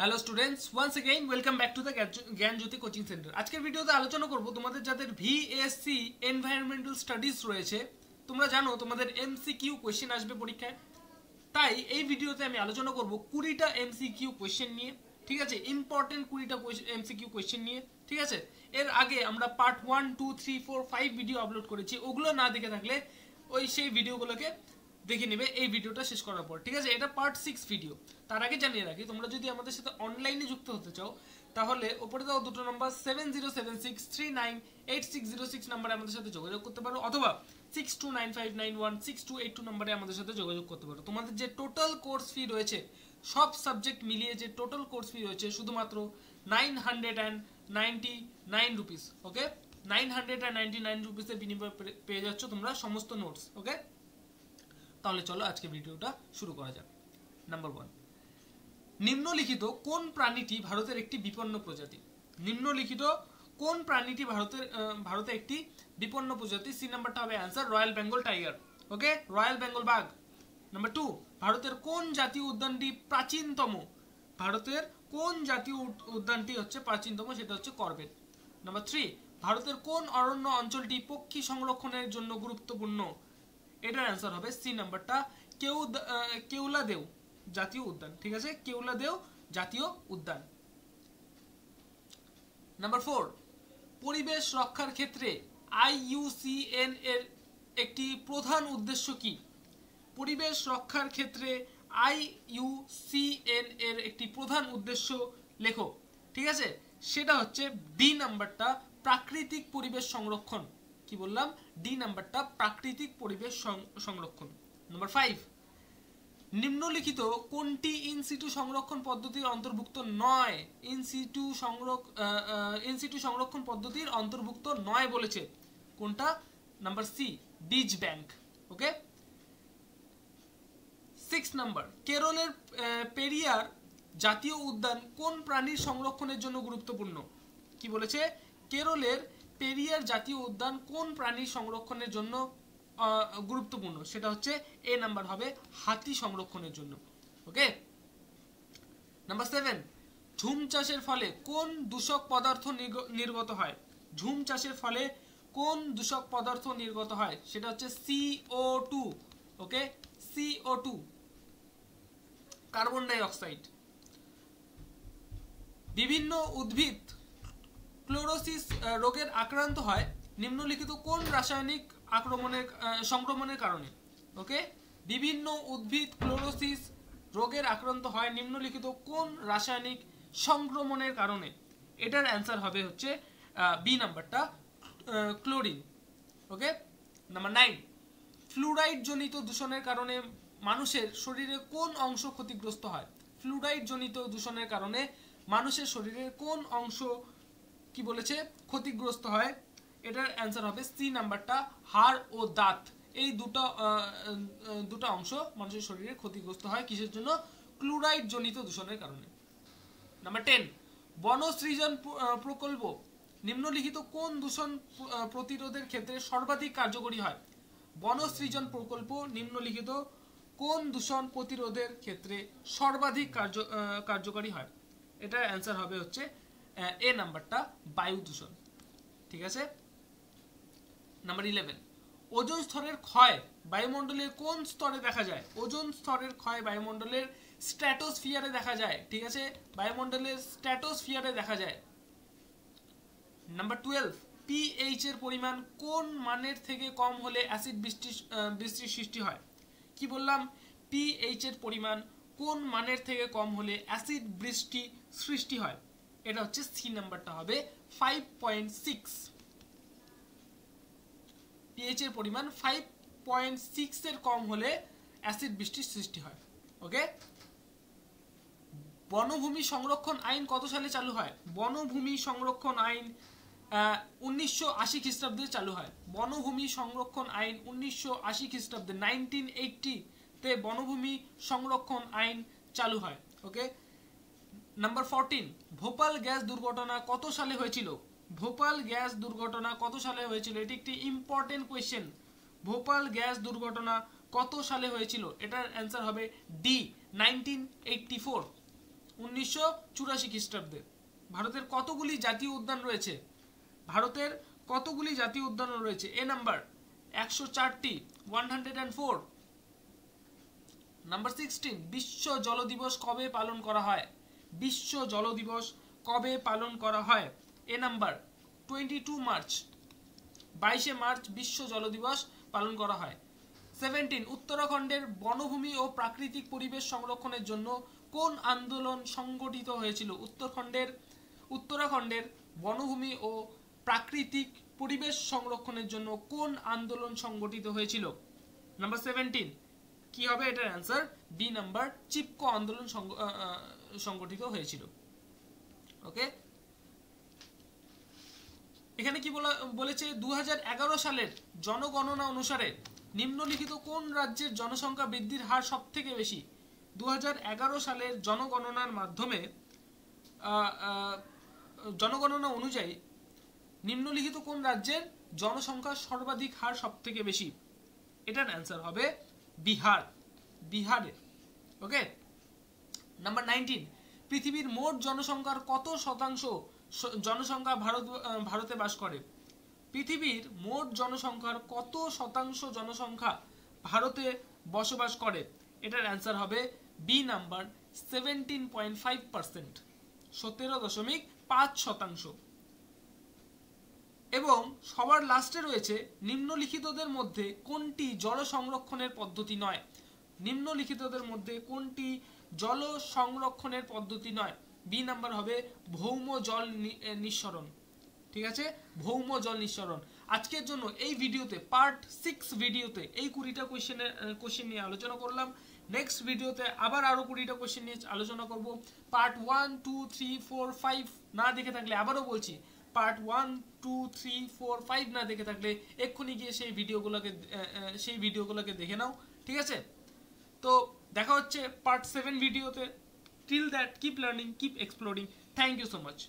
Hello students, once again welcome back to the Gyanjyoti coaching centre. আজকের ভিডিওতে আলোচনা করব তোমাদের যাদের ভিএসসি এনভায়রনমেন্টাল স্টাডিজ রয়েছে, তোমরা জানো তোমাদের এমসিকিউ কোশ্চেন আসবে পরীক্ষায়। তাই এই ভিডিওতে আমি আলোচনা করব 20টা এমসিকিউ কোশ্চেন নিয়ে, ঠিক আছে? ইম্পর্টেন্ট 20টা এমসিকিউ কোশ্চেন নিয়ে, ঠিক আছে? এর আগে আমরা পার্ট 1, 2, 3, 4, 5 ভিডিও আপলোড করেছি, ওগুলো না দেখে থাকলে সেই ভিডিওগুলোকে দেখে নেবে এই ভিডিওটা শেষ করার পর, ঠিক আছে? এটা পার্ট 6 ভিডিও। তার আগে জানিয়ে রাখি, তোমরা যদি আমাদের সাথে অনলাইনে যুক্ত হতে চাও তাহলে উপরে দাও দুটো নাম্বার 7076398606 নাম্বারে আমাদের সাথে যোগাযোগ করতে পারো, অথবা 6295916282 নাম্বারে আমাদের সাথে যোগাযোগ করতে পারো। তোমাদের যে টোটাল কোর্স ফি রয়েছে, সব সাবজেক্ট মিলিয়ে যে টোটাল কোর্স ফি রয়েছে শুধুমাত্র 999 রুপিস। ওকে, 999 রুপিসের বিনিময়ে পেয়ে যাচ্ছ তোমরা সমস্ত নোটস। ওকে, তাহলে চলো আজকে ভিডিওটা শুরু করা যাক। নাম্বার 1, নিম্নলিখিত কোন প্রাণীটি ভারতের একটি বিপন্ন প্রজাতি? নিম্নলিখিত কোন প্রাণীটি ভারতে একটি বিপন্ন প্রজাতি? সি নাম্বারটা হবে অ্যান্সার, রয়্যাল বেঙ্গল টাইগার। ওকে, রয়্যাল বেঙ্গল বাঘ। নাম্বার 2, ভারতের কোন জাতীয় উদ্যানটি প্রাচীনতম? ভারতের কোন জাতীয় উদ্যানটি হচ্ছে প্রাচীনতম? সেটা হচ্ছে করবেট। নাম্বার 3, ভারতের কোন অরণ্য অঞ্চলটি পক্ষী সংরক্ষণের জন্য গুরুত্বপূর্ণ? এটার অ্যান্সার হবে সি নাম্বারটা, কেওলাদেও জাতীয় উদ্যান। ঠিক আছে, কেওলাদেও জাতীয় উদ্যান। নাম্বার 4, পরিবেশ রক্ষার ক্ষেত্রে IUCN এর একটি প্রধান উদ্দেশ্য কি? পরিবেশ রক্ষার ক্ষেত্রে IUCN এর একটি প্রধান উদ্দেশ্য লেখো। ঠিক আছে, সেটা হচ্ছে ডি নাম্বারটা, প্রাকৃতিক পরিবেশ সংরক্ষণ। কি বললাম? ডি নাম্বারটা, প্রাকৃতিক পরিবেশ সংরক্ষণ। নাম্বার 5, নিম্নলিখিত কোনটি ইনসিটু সংরক্ষণ পদ্ধতির অন্তর্ভুক্ত নয়? ইনসিটু সংরক্ষণ পদ্ধতির অন্তর্ভুক্ত নয় বলেছে। কোনটা? নাম্বার সি, বীজ ব্যাংক। ওকে, 6 নাম্বার, কেরলের পেরিয়ার জাতীয় উদ্যান কোন প্রাণীর সংরক্ষণের জন্য গুরুত্বপূর্ণ? কি বলেছে? কেরলের পেরিয়ার জাতীয় উদ্যান কোন প্রাণীর সংরক্ষণের জন্য গুরুত্বপূর্ণ? সেটা হচ্ছে এ নাম্বার হবে, হাতি সংরক্ষণের জন্য। ওকে, নাম্বার 7, ঝুম চাষের ফলে কোন দূষক পদার্থ নির্গত হয়? ঝুম চাষের ফলে কোন দূষক পদার্থ নির্গত হয়? সেটা হচ্ছে CO2। ওকে, CO2, কার্বন ডাই অক্সাইড। বিভিন্ন উদ্ভিদ ক্লোরোসিস রোগের আক্রান্ত হয় নিম্নলিখিত কোন রাসায়নিক সংক্রমণের কারণে? ওকে, বিভিন্ন উদ্ভিদ ক্লোরোসিস রোগের আক্রান্ত হয় নিম্নলিখিত কোন রাসায়নিক সংক্রমণের কারণে? এটার অ্যান্সার হবে হচ্ছে বি নাম্বারটা, ক্লোরিন। ওকে, নাম্বার 9, ফ্লুরাইড জনিত দূষণের কারণে মানুষের শরীরে কোন অংশ ক্ষতিগ্রস্ত হয়? ফ্লুরাইড জনিত দূষণের কারণে মানুষের শরীরের কোন অংশ কি বলেছে ক্ষতিগ্রস্ত হয়? এটার অ্যান্সার হবে সি নাম্বারটা, হাড় ও দাঁত। এই দুটো অংশ মানুষের শরীরে ক্ষতিগ্রস্ত হয় কিসের জন্য? ক্লোরাইড জনিত দূষণের কারণে। নাম্বার 10, বনসৃজন প্রকল্প নিম্নলিখিত কোন দূষণ প্রতিরোধের ক্ষেত্রে সর্বাধিক কার্যকরী হয়? বনসৃজন প্রকল্প নিম্নলিখিত কোন দূষণ প্রতিরোধের ক্ষেত্রে সর্বাধিক কার্যকরী হয়? এটার অ্যান্সার হবে হচ্ছে এ নাম্বারটা, বায়ু দূষণ। ঠিক আছে, নাম্বার 11, ওজোন স্তরের ক্ষয় বায়ুমণ্ডলের কোন স্তরে দেখা যায়? ওজোন স্তরের ক্ষয় বায়ুমণ্ডলের স্ট্র্যাটোস্ফিয়ারে দেখা যায়। ঠিক আছে, বায়ুমণ্ডলের স্ট্র্যাটোস্ফিয়ারে দেখা যায়। নাম্বার 12, pH এর পরিমাণ কোন মানের থেকে কম হলে অ্যাসিড বৃষ্টির সৃষ্টি হয়? কি বললাম? pH এর পরিমাণ কোন মানের থেকে কম হলে অ্যাসিড বৃষ্টি সৃষ্টি হয়? এটা হচ্ছে সি নাম্বারটা হবে 5.6। pH এর পরিমাণ 5.6 এর কম হলে অ্যাসিড বৃষ্টির সৃষ্টি হয়। ওকে, বনভূমি সংরক্ষণ আইন কত সালে চালু হয়? বনভূমি সংরক্ষণ আইন 1980 খ্রিস্টাব্দে চালু হয়। বনভূমি সংরক্ষণ আইন 1980 খ্রিস্টাব্দে 1980 তে বনভূমি সংরক্ষণ আইন চালু হয়। ওকে, নাম্বার 14, ভোপাল গ্যাস দুর্ঘটনা কত সালে হয়েছিল? ভোপাল গ্যাস দুর্ঘটনা কত সালে হয়েছিল? এটি একটি ইম্পর্টেন্ট কোয়েশ্চেন। ভোপাল গ্যাস দুর্ঘটনা কত সালে হয়েছিল? এটার অ্যান্সার হবে ডি, 1984। 1984 খ্রিস্টাব্দে। ভারতের কতগুলি জাতীয় উদ্যান রয়েছে? ভারতের কতগুলি জাতীয় উদ্যান রয়েছে? এ নাম্বার 104টি, 104। নাম্বার 16, বিশ্ব জল দিবস কবে পালন করা হয়? বিশ্ব জল দিবস কবে পালন করা হয়? এ নাম্বার 22 মার্চ, 22 মার্চ বিশ্ব জল দিবস পালন করা হয়। 17, উত্তরাখণ্ডের বনভূমি ও প্রাকৃতিক পরিবেশ সংরক্ষণের জন্য কোন আন্দোলন সংগঠিত হয়েছিল? উত্তরাখণ্ডের বনভূমি ও প্রাকৃতিক পরিবেশ সংরক্ষণের জন্য কোন আন্দোলন সংগঠিত হয়েছিল? নাম্বার 17 কি হবে এটার অ্যান্সার? বি নাম্বার, চিপকো আন্দোলন সংগঠিত হয়েছিল। ওকে, এখানে কি বলেছে? 2011 সালের জনগণনা অনুসারে নিম্নলিখিত কোন রাজ্যের জনসংখ্যা বৃদ্ধির হার সব থেকে বেশি? 2011 সালের জনগণনার মাধ্যমে জনগণনা অনুযায়ী নিম্নলিখিত কোন রাজ্যের জনসংখ্যার সর্বাধিক হার সব থেকে বেশি? এটার অ্যান্সার হবে বিহার, বিহারে। ওকে, নাম্বার 19, পৃথিবীর মোট জনসংখ্যার কত শতাংশ জনসংখ্যা ভারতে বাস করে? পৃথিবীর মোট জনসংখ্যার কত শতাংশ জনসংখ্যা ভারতে বসবাস করে? এটার অ্যান্সার হবে বি নাম্বার 17.5%, 17.5%। এবং সবার লাস্টে রয়েছে নিম্নলিখিতদের মধ্যে কোনটি জল সংরক্ষণের পদ্ধতি নয়? নিম্নলিখিতদের মধ্যে কোনটি জল সংরক্ষণের পদ্ধতি নয়? বি নাম্বার হবে ভৌম জল নিঃসরণ। ঠিক আছে, ভৌম জল নিঃসরণ। আজকের জন্য এই ভিডিওতে, পার্ট 6 ভিডিওতে এই 20টা কোশ্চেন নিয়ে আলোচনা করলাম। নেক্সট ভিডিওতে আবার আরো 20টা কোশ্চেন নিয়ে আলোচনা করব। পার্ট 1, 2, 3, 4, 5 না দেখে থাকলে আবারও বলছি, পার্ট 1, 2, 3, 4, 5 না দেখে থাকলে এক্ষুনি গিয়ে সেই ভিডিওগুলোকে দেখে নাও। ঠিক আছে, তো দেখা হচ্ছে পার্ট 7 ভিডিওতে। Till that, keep learning, keep exploring. Thank you so much.